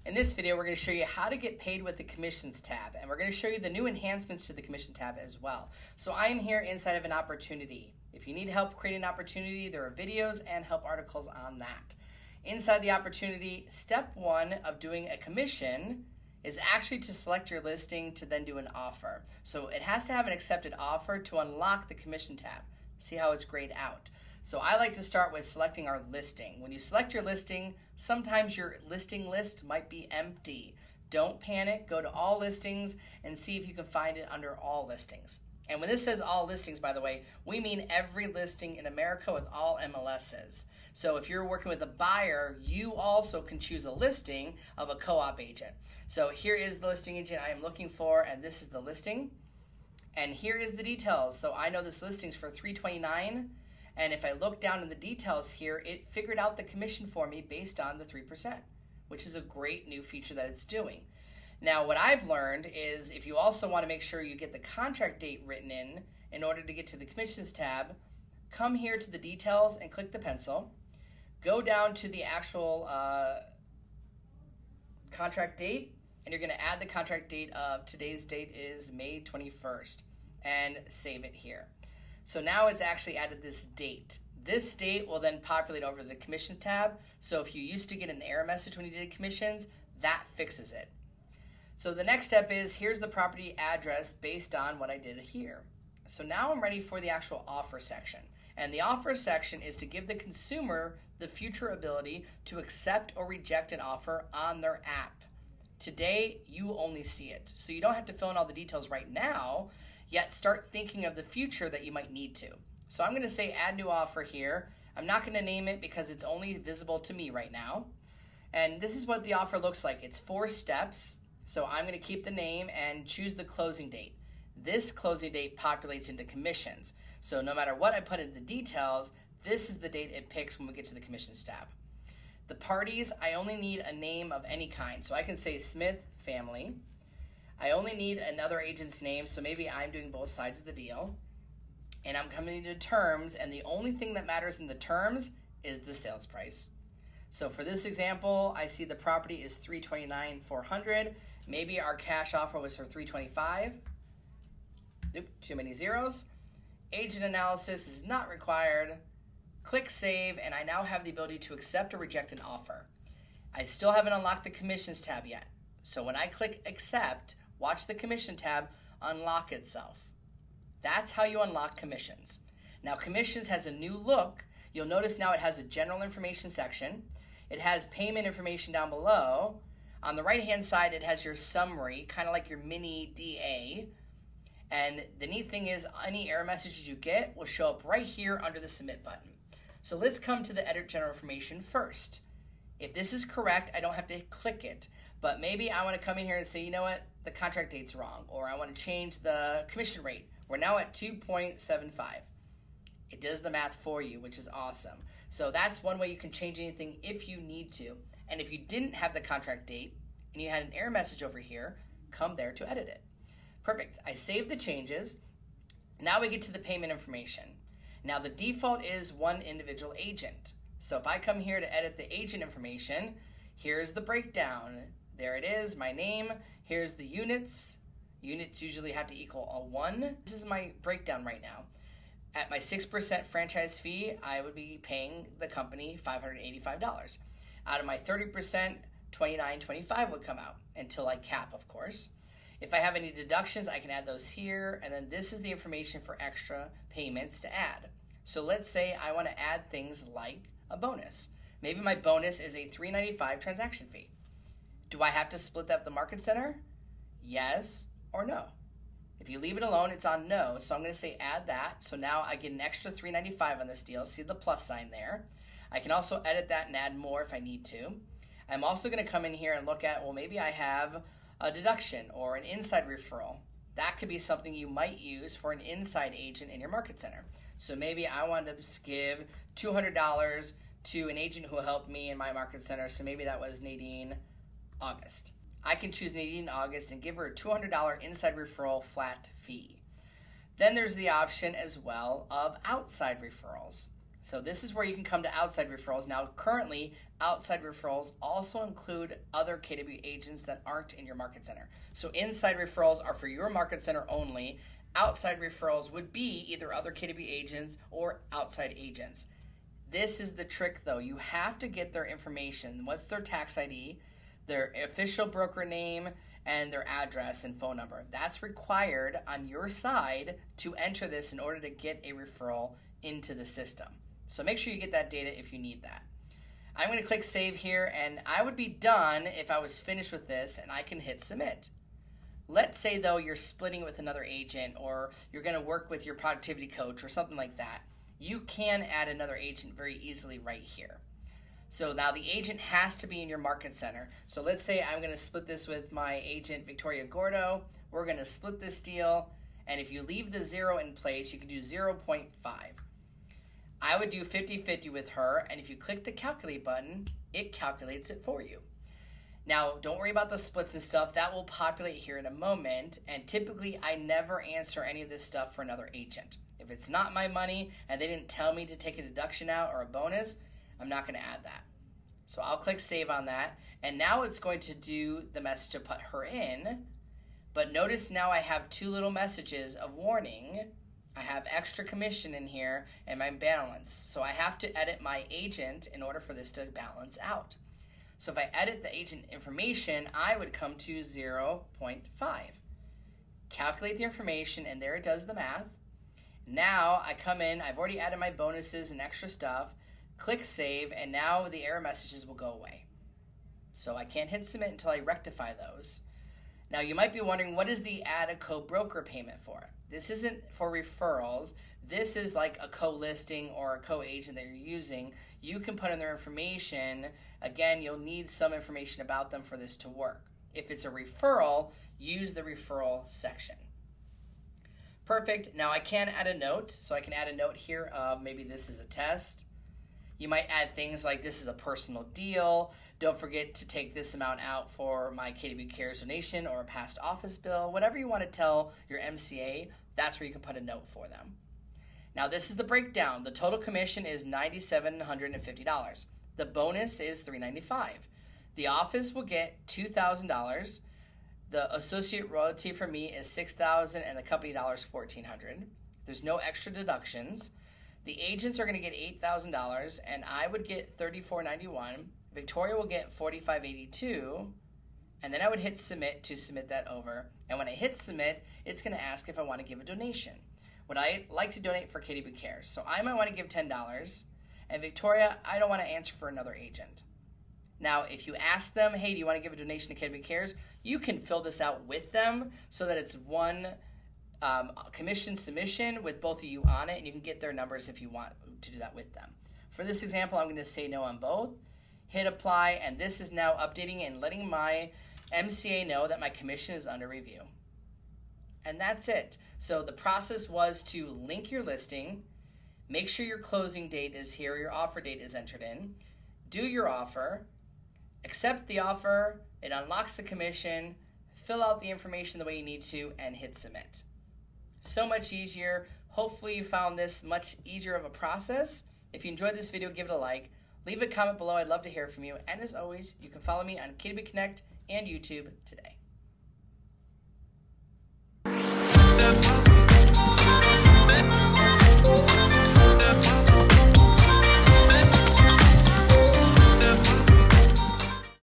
In this video, we're going to show you how to get paid with the commissions tab, and we're going to show you the new enhancements to the commission tab as well. So I am here inside of an opportunity. If you need help creating an opportunity, there are videos and help articles on that. Inside the opportunity, step one of doing a commission is actually to select your listing to then do an offer. So it has to have an accepted offer to unlock the commission tab. See how it's grayed out. So I like to start with selecting our listing. When you select your listing, sometimes your listing list might be empty. Don't panic, go to all listings and see if you can find it under all listings. And when this says all listings, by the way, we mean every listing in America with all MLSs. So if you're working with a buyer, you also can choose a listing of a co-op agent. So here is the listing agent I am looking for, and this is the listing. And here is the details. So I know this listing's for $329. And if I look down in the details here, it figured out the commission for me based on the 3%, which is a great new feature that it's doing. Now, what I've learned is if you also want to make sure you get the contract date written in order to get to the commissions tab, come here to the details and click the pencil. Go down to the actual contract date, and you're going to add the contract date of today's date is May 21st, and save it here. So now it's actually added this date. This date will then populate over the commission tab. So if you used to get an error message when you did commissions, that fixes it. So the next step is here's the property address based on what I did here. So now I'm ready for the actual offer section. And the offer section is to give the consumer the future ability to accept or reject an offer on their app. Today, you only see it. So you don't have to fill in all the details right now, yet start thinking of the future that you might need to. So I'm going to say add new offer here. I'm not going to name it because it's only visible to me right now. And this is what the offer looks like. It's 4 steps. So I'm going to keep the name and choose the closing date. This closing date populates into commissions. So no matter what I put in the details, this is the date it picks when we get to the commissions tab. The parties, I only need a name of any kind. So I can say Smith family. I only need another agent's name, so maybe I'm doing both sides of the deal. And I'm coming to terms, and the only thing that matters in the terms is the sales price. So for this example, I see the property is $329,400. Maybe our cash offer was for $325,000. Nope, too many zeros. Agent analysis is not required. Click save, and I now have the ability to accept or reject an offer. I still haven't unlocked the commissions tab yet. So when I click accept, watch the commission tab unlock itself. That's how you unlock commissions. Now commissions has a new look. You'll notice now it has a general information section. It has payment information down below. On the right hand side it has your summary, kind of like your mini DA. And the neat thing is any error messages you get will show up right here under the submit button. So let's come to the edit general information first. If this is correct, I don't have to click it. But maybe I want to come in here and say, you know what, the contract date's wrong, or I want to change the commission rate. We're now at 2.75. It does the math for you, which is awesome. So that's one way you can change anything if you need to. And if you didn't have the contract date and you had an error message over here, come there to edit it. Perfect. I saved the changes. Now we get to the payment information. Now the default is one individual agent. So if I come here to edit the agent information, here's the breakdown. There it is, my name. Here's the units. Units usually have to equal a 1. This is my breakdown right now. At my 6% franchise fee, I would be paying the company $585. Out of my 30%, $29.25 would come out until I cap, of course. If I have any deductions, I can add those here, and then this is the information for extra payments to add. So let's say I want to add things like a bonus. Maybe my bonus is a $395 transaction fee. Do I have to split that with the market center? Yes or no. If you leave it alone, it's on no, so I'm going to say add that. So now I get an extra $395 on this deal. See the plus sign there. I can also edit that and add more if I need to. I'm also going to come in here and look at, well, maybe I have a deduction or an inside referral. That could be something you might use for an inside agent in your market center. So maybe I want to give $200 to an agent who helped me in my market center. So maybe that was Nadine August. I can choose Nadine August and give her a $200 inside referral flat fee. Then there's the option as well of outside referrals. So this is where you can come to outside referrals. Now, currently, outside referrals also include other KW agents that aren't in your market center. So inside referrals are for your market center only. Outside referrals would be either other KW agents or outside agents. This is the trick, though. You have to get their information. What's their tax ID, their official broker name, and their address and phone number. That's required on your side to enter this in order to get a referral into the system. So make sure you get that data if you need that. I'm going to click save here, and I would be done if I was finished with this, and I can hit submit. Let's say, though, you're splitting it with another agent, or you're going to work with your productivity coach or something like that. You can add another agent very easily right here. So now the agent has to be in your market center. So let's say I'm going to split this with my agent, Victoria Gordo. We're going to split this deal, and if you leave the 0 in place, you can do 0.5. I would do 50-50 with her, and if you click the calculate button, it calculates it for you. Now, don't worry about the splits and stuff. That will populate here in a moment, and typically I never answer any of this stuff for another agent. If it's not my money and they didn't tell me to take a deduction out or a bonus, I'm not going to add that. So I'll click save on that, and now it's going to do the message to put her in, but notice now I have two little messages of warning. I have extra commission in here and my balance. So I have to edit my agent in order for this to balance out. So if I edit the agent information, I would come to 0.5. Calculate the information, and there it does the math. Now I come in, I've already added my bonuses and extra stuff, click save, and now the error messages will go away. So I can't hit submit until I rectify those. Now you might be wondering, what is the add a co-broker payment for? This isn't for referrals. This is like a co-listing or a co-agent that you're using. You can put in their information. Again, you'll need some information about them for this to work. If it's a referral, use the referral section. Perfect. Now I can add a note. So I can add a note here of maybe this is a test. You might add things like this is a personal deal. Don't forget to take this amount out for my KW Cares donation or a past office bill. Whatever you want to tell your MCA, that's where you can put a note for them. Now this is the breakdown. The total commission is $9,750. The bonus is $395. The office will get $2,000. The associate royalty for me is $6,000 and the company dollar is $1,400. There's no extra deductions. The agents are going to get $8,000 and I would get $3,491. Victoria will get $4,582, and then I would hit submit to submit that over. And when I hit submit, it's going to ask if I want to give a donation. Would I like to donate for KW Cares? So I might want to give $10, and Victoria, I don't want to answer for another agent. Now, if you ask them, hey, do you want to give a donation to KW Cares? You can fill this out with them so that it's one commission submission with both of you on it, and you can get their numbers if you want to do that with them. For this example, I'm going to say no on both. Hit apply, and this is now updating and letting my MCA know that my commission is under review. And that's it. So the process was to link your listing, make sure your closing date is here, your offer date is entered in, do your offer, accept the offer, it unlocks the commission, fill out the information the way you need to, and hit submit. So much easier. Hopefully you found this much easier of a process. If you enjoyed this video, give it a like. Leave a comment below. I'd love to hear from you. And as always, you can follow me on KW Connect and YouTube today.